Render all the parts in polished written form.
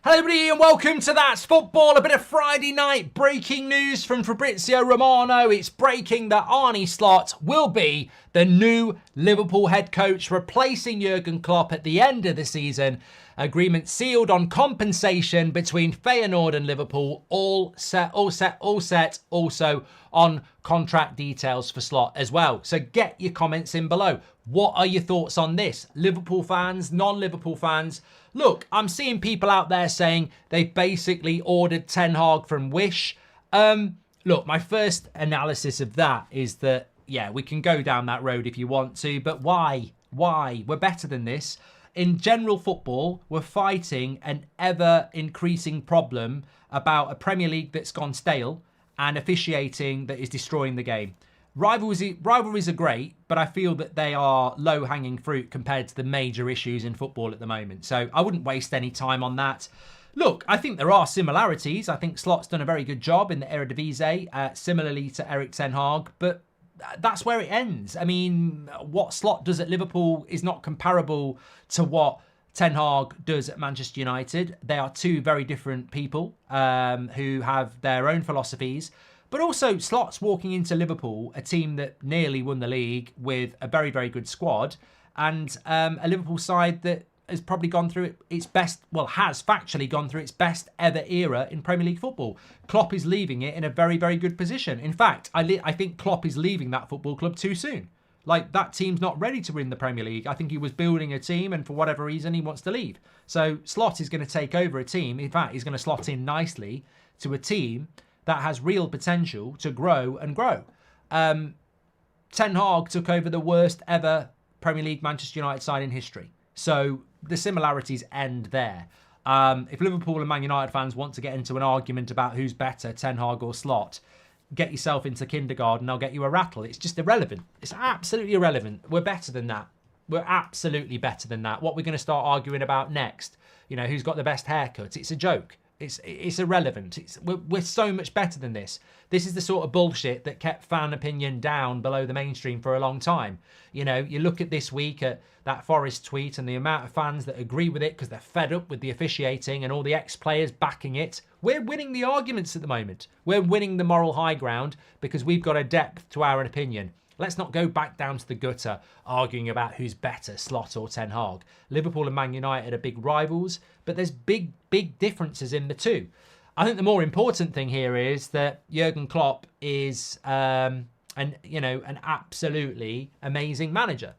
Hello everybody and welcome to That's Football, a bit of Friday night breaking news from Fabrizio Romano. It's breaking that Arne Slot will be the new Liverpool head coach, replacing Jurgen Klopp at the end of the season. Agreement sealed on compensation between Feyenoord and Liverpool, all set. Also on contract details for Slot as well. So get your comments in below. What are your thoughts on this? Liverpool fans, non-Liverpool fans? Look, I'm seeing people out there saying they basically ordered Ten Hag from Wish. Look, my first analysis of that is that, yeah, we can go down that road if you want to, but why? Why? We're better than this. In general football, we're fighting an ever-increasing problem about a Premier League that's gone stale and officiating that is destroying the game. Rivalries are great, but I feel that they are low-hanging fruit compared to the major issues in football at the moment. So I wouldn't waste any time on that. Look, I think there are similarities. I think Slot's done a very good job in the Eredivisie, similarly to Erik Ten Hag, but that's where it ends. I mean, what Slot does at Liverpool is not comparable to what Ten Hag does at Manchester United. They are two very different people who have their own philosophies. But also, Slot's walking into Liverpool, a team that nearly won the league with a very, very good squad, and a Liverpool side that has probably gone through its best, well, has factually gone through its best ever era in Premier League football. Klopp is leaving it in a very, very good position. In fact, I think Klopp is leaving that football club too soon. Like, that team's not ready to win the Premier League. I think he was building a team, and for whatever reason, he wants to leave. So Slot is going to take over a team. In fact, he's going to slot in nicely to a team that has real potential to grow and grow. Ten Hag took over the worst ever Premier League Manchester United side in history. So the similarities end there. If Liverpool and Man United fans want to get into an argument about who's better, Ten Hag or Slot, get yourself into kindergarten, I'll get you a rattle. It's just irrelevant. It's absolutely irrelevant. We're better than that. We're absolutely better than that. What we're going to start arguing about next, you know, who's got the best haircut, it's a joke. It's irrelevant. We're so much better than this. This is the sort of bullshit that kept fan opinion down below the mainstream for a long time. You know, you look at this week at that Forest tweet and the amount of fans that agree with it because they're fed up with the officiating and all the ex-players backing it. We're winning the arguments at the moment. We're winning the moral high ground because we've got a depth to our opinion. Let's not go back down to the gutter arguing about who's better, Slot or Ten Hag. Liverpool and Man United are big rivals, but there's big differences in the two. I think the more important thing here is that Jurgen Klopp is an absolutely amazing manager.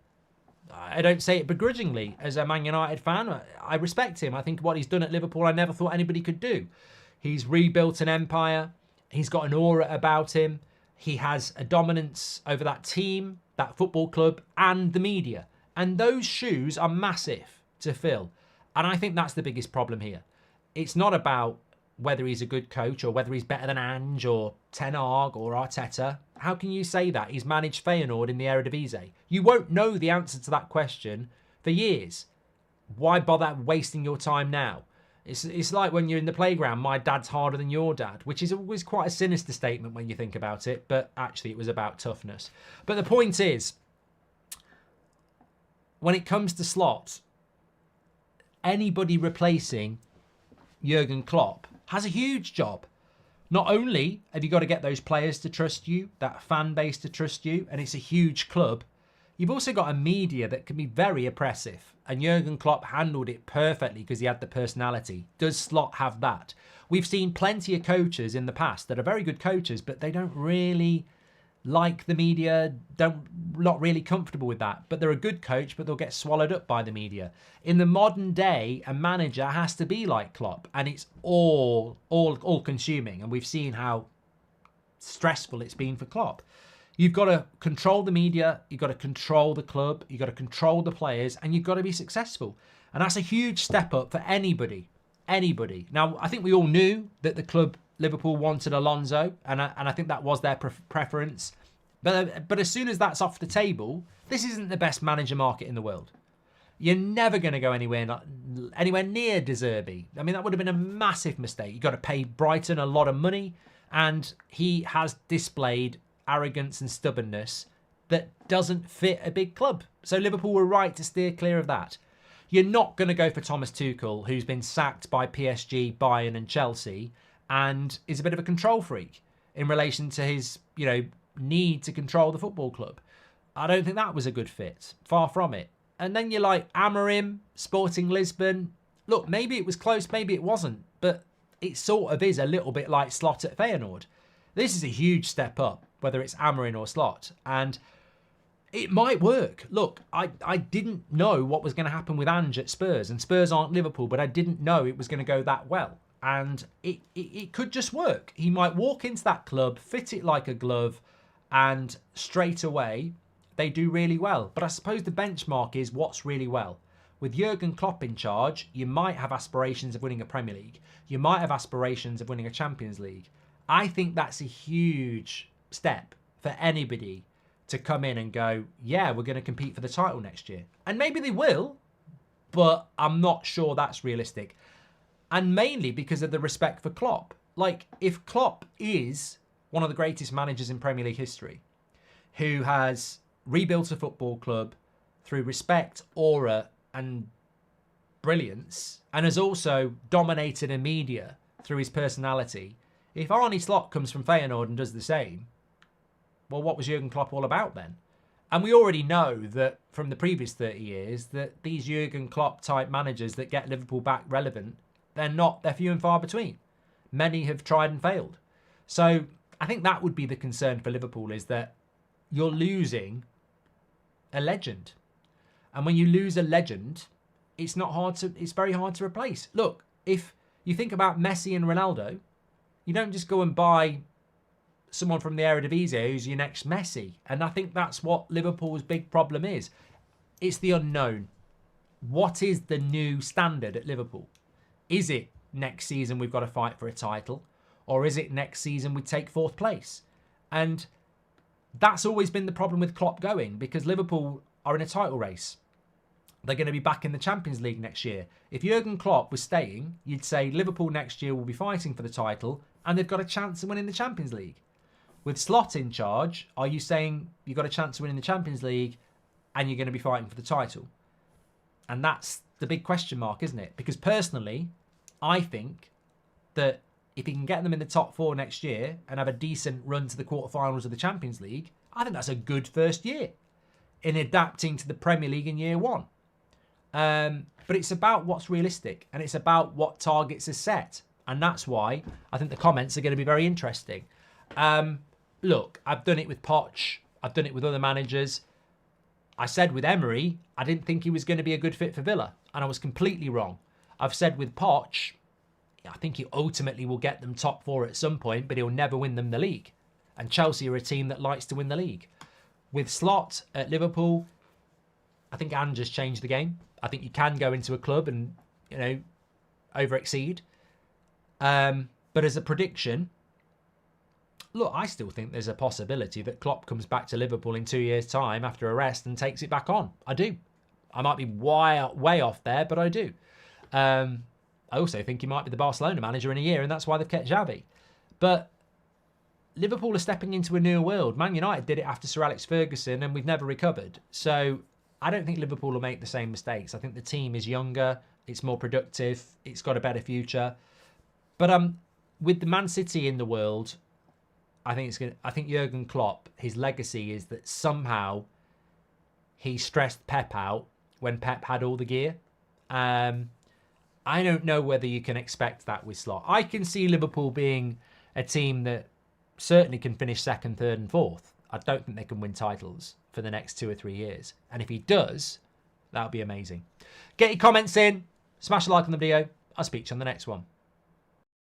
I don't say it begrudgingly. As a Man United fan, I respect him. I think what he's done at Liverpool, I never thought anybody could do. He's rebuilt an empire. He's got an aura about him. He has a dominance over that team, that football club, and the media. And those shoes are massive to fill. And I think that's the biggest problem here. It's not about whether he's a good coach or whether he's better than Ange or Ten Hag or Arteta. How can you say that? He's managed Feyenoord in the Eredivisie. You won't know the answer to that question for years. Why bother wasting your time now? It's like when you're in the playground, my dad's harder than your dad, which is always quite a sinister statement when you think about it, but actually it was about toughness. But the point is, when it comes to Slot, anybody replacing Jurgen Klopp has a huge job. Not only have you got to get those players to trust you, that fan base to trust you, and it's a huge club, you've also got a media that can be very oppressive. And Jurgen Klopp handled it perfectly because he had the personality. Does Slot have that? We've seen plenty of coaches in the past that are very good coaches, but they don't really like the media, not really comfortable with that. But they're a good coach, but they'll get swallowed up by the media. In the modern day, a manager has to be like Klopp, and it's all consuming. And we've seen how stressful it's been for Klopp. You've got to control the media, you've got to control the club, you've got to control the players, and you've got to be successful. And that's a huge step up for anybody. Now, I think we all knew that the club, Liverpool, wanted Alonso, and I think that was their preference. But as soon as that's off the table, this isn't the best manager market in the world. You're never going to go anywhere near De Zerbi. I mean, that would have been a massive mistake. You've got to pay Brighton a lot of money, and he has displayed arrogance and stubbornness that doesn't fit a big club. So Liverpool were right to steer clear of that. You're not going to go for Thomas Tuchel, who's been sacked by PSG, Bayern and Chelsea, and is a bit of a control freak in relation to his, need to control the football club. I don't think that was a good fit. Far from it. And then you're like Amorim, Sporting Lisbon. Look, maybe it was close, maybe it wasn't, but it sort of is a little bit like Slot at Feyenoord. This is a huge step up, whether it's Amorim or Slot, and it might work. Look, I didn't know what was going to happen with Ange at Spurs, and Spurs aren't Liverpool, but I didn't know it was going to go that well. And it could just work. He might walk into that club, fit it like a glove, and straight away they do really well. But I suppose the benchmark is what's really well. With Jurgen Klopp in charge, you might have aspirations of winning a Premier League. You might have aspirations of winning a Champions League. I think that's a huge step for anybody to come in and go, yeah, we're going to compete for the title next year. And maybe they will, but I'm not sure that's realistic. And mainly because of the respect for Klopp. Like, if Klopp is one of the greatest managers in Premier League history, who has rebuilt a football club through respect, aura, and brilliance, and has also dominated a media through his personality, if Arne Slot comes from Feyenoord and does the same, well, what was Jurgen Klopp all about then? And we already know that from the previous 30 years that these Jurgen Klopp type managers that get Liverpool back relevant, they're few and far between. Many have tried and failed. So I think that would be the concern for Liverpool, is that you're losing a legend. And when you lose a legend, it's very hard to replace. Look, if you think about Messi and Ronaldo, you don't just go and buy someone from the Eredivisie who's your next Messi. And I think that's what Liverpool's big problem is. It's the unknown. What is the new standard at Liverpool? Is it next season we've got to fight for a title? Or is it next season we take fourth place? And that's always been the problem with Klopp going, because Liverpool are in a title race. They're going to be back in the Champions League next year. If Jurgen Klopp was staying, you'd say Liverpool next year will be fighting for the title and they've got a chance of winning the Champions League. With Slot in charge, are you saying you've got a chance of winning the Champions League and you're going to be fighting for the title? And that's the big question mark, isn't it? Because personally, I think that if he can get them in the top four next year and have a decent run to the quarterfinals of the Champions League, I think that's a good first year in adapting to the Premier League in year one. But it's about what's realistic, and it's about what targets are set. And that's why I think the comments are going to be very interesting. Look, I've done it with Poch. I've done it with other managers. I said with Emery, I didn't think he was going to be a good fit for Villa, and I was completely wrong. I've said with Poch, I think he ultimately will get them top four at some point, but he'll never win them the league. And Chelsea are a team that likes to win the league. With Slot at Liverpool, I think Ange has changed the game. I think you can go into a club and, over-exceed. But as a prediction, look, I still think there's a possibility that Klopp comes back to Liverpool in 2 years' time after a rest and takes it back on. I do. I might be way off there, but I do. I also think he might be the Barcelona manager in a year, and that's why they've kept Xavi. But Liverpool are stepping into a new world. Man United did it after Sir Alex Ferguson, and we've never recovered. So I don't think Liverpool will make the same mistakes. I think the team is younger, it's more productive, it's got a better future. But with the Man City in the world, I think Jurgen Klopp, his legacy is that somehow he stressed Pep out when Pep had all the gear. I don't know whether you can expect that with Slot. I can see Liverpool being a team that certainly can finish second, third and fourth. I don't think they can win titles for the next 2 or 3 years. And if he does, that would be amazing. Get your comments in. Smash a like on the video. I'll speak to you on the next one.